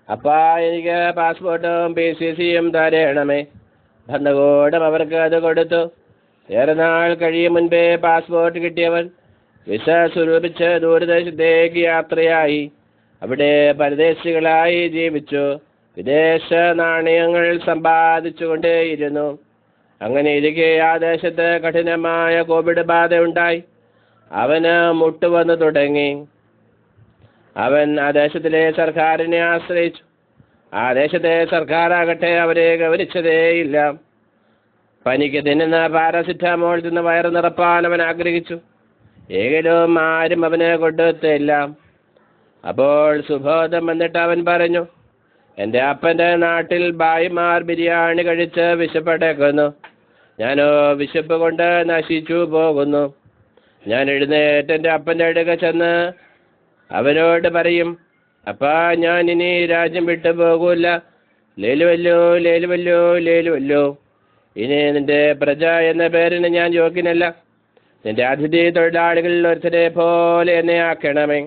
അപ്പാ എനിക്ക് പാസ്പോർട്ടും PCCയും തരയണമേ. ഭരണകൂടം അവർക്ക് അത് കൊടുത്തു. ഏറെ നാൾ കഴിയും മുൻപേ പാസ്പോർട്ട് കിട്ടിയവൻ വിസ സ്വരൂപിച്ച് ദൂരദേശത്തേക്ക് യാത്രയായി. അവിടെ പരദേശികളായി ജീവിച്ചു. വിദേശ നാണയങ്ങൾ സമ്പാദിച്ചുകൊണ്ടേയിരുന്നു. അങ്ങനെ ഇരിക്കെ ആ ദേശത്ത് കഠിനമായ കോവിഡ് ബാധ ഉണ്ടായി. അവന് മുട്ടുവന്നു തുടങ്ങി. അവൻ ആ ദേശത്തിലെ സർക്കാരിനെ ആശ്രയിച്ചു. ആ ദേശത്തെ സർക്കാരാകട്ടെ അവരെ ഗൗനിച്ചതേയില്ല. പനിക്ക് തിന്നുന്ന പാരസിറ്റാമോൾ തിന്ന് വയറ് നിറപ്പാൻ അവൻ ആഗ്രഹിച്ചു. എങ്കിലും ആരും അവന് കൊടുത്തില്ല. അപ്പോൾ സുബോധം വന്നിട്ട് അവൻ പറഞ്ഞു, എൻ്റെ അപ്പൻ്റെ നാട്ടിൽ ഭായിമാർ ബിരിയാണി കഴിച്ച് വിശപ്പടക്കുന്നു. ഞാനോ വിശപ്പ് കൊണ്ട് നശിച്ചു പോകുന്നു. ഞാൻ എഴുന്നേറ്റ് എൻ്റെ അപ്പൻ്റെ അടുക്ക ചെന്ന് അവനോട് പറയും, അപ്പാ ഞാൻ ഇനി രാജ്യം വിട്ടു പോകൂല. ലേലുവല്ലോ ലേലുവല്ലോ ലേലുവല്ലോ. ഇനി നിന്റെ പ്രജ എന്ന പേരിന് ഞാൻ യോഗ്യനല്ല. നിന്റെ അതിഥി തൊഴിലാളികളിൽ ഒരുത്തരെ പോലെ എന്നെ ആക്കണമേ.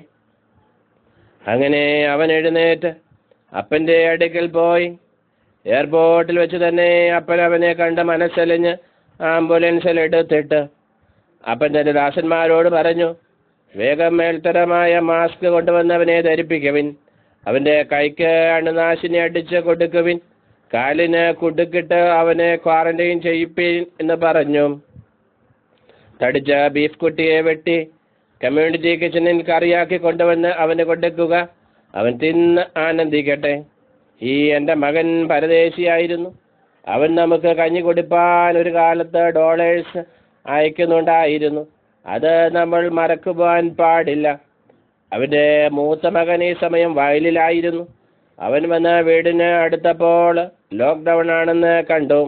അങ്ങനെ അവൻ എഴുന്നേറ്റ് അപ്പൻ്റെ അടുക്കൽ പോയി. എയർപോർട്ടിൽ വെച്ച് തന്നെ അപ്പൻ അവനെ കണ്ട് മനസ്സലിഞ്ഞ് ആംബുലൻസിൽ എടുത്തിട്ട് അപ്പൻ തൻ്റെ ദാസന്മാരോട് പറഞ്ഞു, വേഗം മേൽത്തരമായ മാസ്ക് കൊണ്ടുവന്നവനെ ധരിപ്പിക്കുവിൻ. അവൻ്റെ കൈക്ക് അണുനാശിനി അടിച്ച് കൊടുക്കുവിൻ. കാലിന് കുടുക്കിട്ട് അവനെ ക്വാറന്റൈൻ ചെയ്യിപ്പിൻ എന്ന് പറഞ്ഞു. തടിച്ച ബീഫ് കുട്ടിയെ വെട്ടി കമ്മ്യൂണിറ്റി കിച്ചണിൽ കറിയാക്കി കൊണ്ടുവന്ന് അവന് കൊടുക്കുക. അവൻ തിന്ന് ആനന്ദിക്കട്ടെ. ഈ എൻ്റെ മകൻ പരദേശിയായിരുന്നു. അവൻ നമുക്ക് കഞ്ഞി കൊടുപ്പാൻ ഒരു കാലത്ത് ഡോളേഴ്സ് അയക്കുന്നുണ്ടായിരുന്നു. അത് നമ്മൾ മറക്കുവാൻ പാടില്ല. അവൻ്റെ മൂത്ത മകൻ ഈ സമയം വയലിലായിരുന്നു. അവൻ വന്ന് വീടിന് അടുത്തപ്പോൾ ലോക്ക്ഡൗൺ ആണെന്ന് കണ്ടു.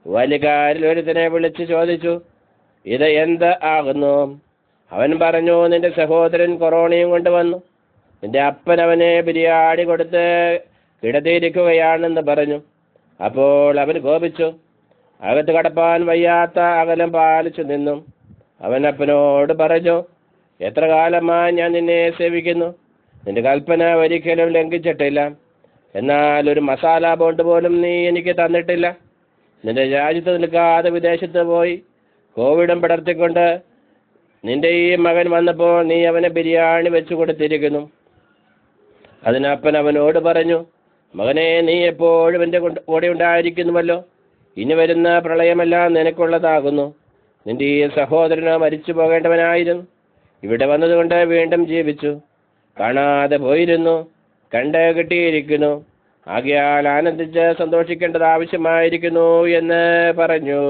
വലിയകാരിൽ ഒരുത്തനെ വിളിച്ച് ചോദിച്ചു, ഇത് എന്ത് ആകുന്നു? അവൻ പറഞ്ഞു, നിന്റെ സഹോദരൻ കൊറോണയും കൊണ്ടുവന്നു. നിന്റെ അപ്പൻ അവനെ ബിരിയാണി കൊടുത്ത് കിടത്തിയിരിക്കുകയാണെന്ന് പറഞ്ഞു. അപ്പോൾ അവൻ കോപിച്ചു. അകത്ത് കടപ്പാൻ വയ്യാത്ത അകലം പാലിച്ചു നിന്നു. അവൻ അപ്പനോട് പറഞ്ഞു, എത്ര കാലമായി ഞാൻ നിന്നെ സേവിക്കുന്നു. നിന്റെ കൽപ്പന ഒരിക്കലും ലംഘിച്ചിട്ടില്ല. എന്നാൽ ഒരു മസാല ബോണ്ട് പോലും നീ എനിക്ക് തന്നിട്ടില്ല. നിന്റെ രാജ്യത്ത് നിൽക്കാതെ വിദേശത്ത് പോയി കോവിഡും പടർത്തിക്കൊണ്ട് നിന്റെ ഈ മകൻ വന്നപ്പോൾ നീ അവനെ ബിരിയാണി വെച്ച് കൊടുത്തിരിക്കുന്നു. അതിനപ്പൻ അവനോട് പറഞ്ഞു, മകനെ, നീ എപ്പോഴും എൻ്റെ കൂടെ ഉണ്ടായിരിക്കുന്നുവല്ലോ. ഇനി വരുന്ന പ്രളയമെല്ലാം നിനക്കുള്ളതാകുന്നു. നിന്റെ ഈ സഹോദരന് മരിച്ചു പോകേണ്ടവനായിരുന്നു. ഇവിടെ വന്നതുകൊണ്ട് വീണ്ടും ജീവിച്ചു. കാണാതെ പോയിരുന്നു, കണ്ട് കിട്ടിയിരിക്കുന്നു. ആകയാൽ ആനന്ദിച്ച് സന്തോഷിക്കേണ്ടത് ആവശ്യമായിരിക്കുന്നു എന്ന് പറഞ്ഞു.